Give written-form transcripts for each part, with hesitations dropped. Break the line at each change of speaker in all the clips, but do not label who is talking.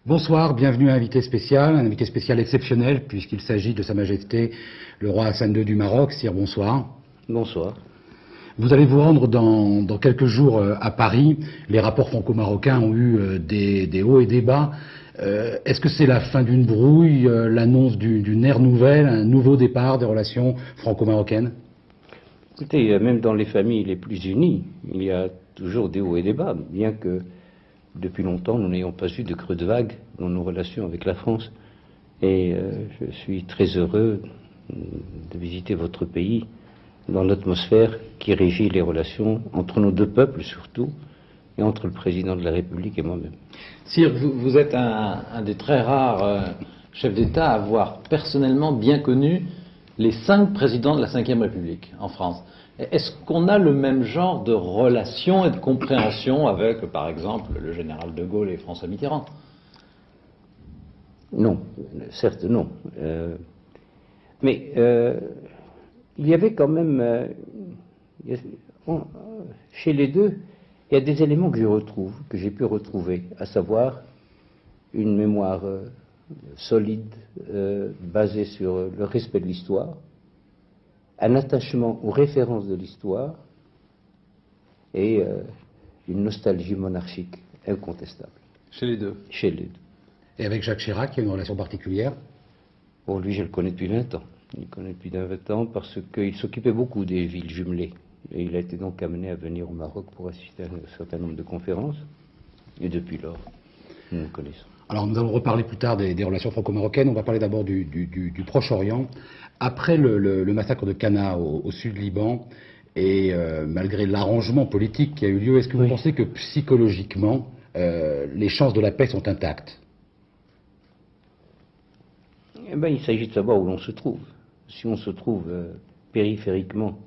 Bonsoir, bienvenue à un invité spécial exceptionnel puisqu'il s'agit de Sa Majesté le roi Hassan II du Maroc. Sire, bonsoir.
Bonsoir.
Vous allez vous rendre dans quelques jours à Paris. Les rapports franco-marocains ont eu des hauts et des bas. Est-ce que c'est la fin d'une brouille, l'annonce d'une ère nouvelle, un nouveau départ des relations franco-marocaines?
Écoutez, même dans les familles les plus unies, il y a toujours des hauts et des bas, bien que depuis longtemps nous n'ayons pas eu de creux de vague dans nos relations avec la France. Et je suis très heureux de visiter votre pays dans l'atmosphère qui régit les relations entre nos deux peuples surtout, et entre le président de la République et moi-même.
Sire, vous êtes un des très rares chefs d'État à avoir personnellement bien connu les 5 présidents de la Ve République en France. Est-ce qu'on a le même genre de relation et de compréhension avec, par exemple, le général de Gaulle et François Mitterrand?
Non, certes non. Mais il y avait quand même, chez les deux, il y a des éléments que j'ai pu retrouver, à savoir une mémoire solide, basée sur le respect de l'histoire, un attachement aux références de l'histoire et une nostalgie monarchique incontestable.
Chez les deux?
Chez les deux.
Et avec Jacques Chirac, il y a une relation particulière?
Pour lui, je le connais depuis 20 ans. Je le connais depuis 20 ans parce qu'il s'occupait beaucoup des villes jumelées. Et il a été donc amené à venir au Maroc pour assister à un certain nombre de conférences. Et depuis lors, nous nous connaissons.
Alors nous allons reparler plus tard des relations franco-marocaines. On va parler d'abord du Proche-Orient. Après le massacre de Cana au sud Liban, et malgré l'arrangement politique qui a eu lieu, est-ce que vous pensez que psychologiquement, les chances de la paix sont intactes?
Eh bien, il s'agit de savoir où l'on se trouve. Si on se trouve périphériquement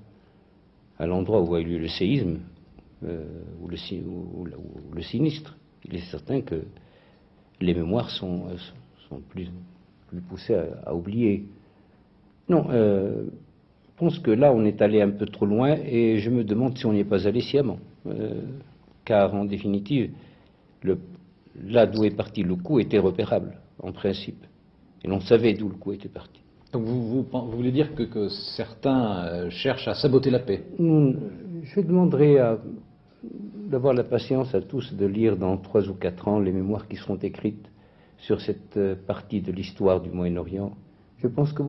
à l'endroit où a eu lieu le séisme, ou le sinistre, il est certain que les mémoires sont plus poussées à oublier. Non, je pense que là, on est allé un peu trop loin et je me demande si on n'y est pas allé sciemment. Car, en définitive, là d'où est parti le coup était repérable, en principe. Et l'on savait d'où le coup était parti.
Donc vous voulez dire que certains cherchent à saboter la paix?
Je demanderai d'avoir la patience à tous de lire dans 3 ou 4 ans les mémoires qui seront écrites sur cette partie de l'histoire du Moyen-Orient. Je pense que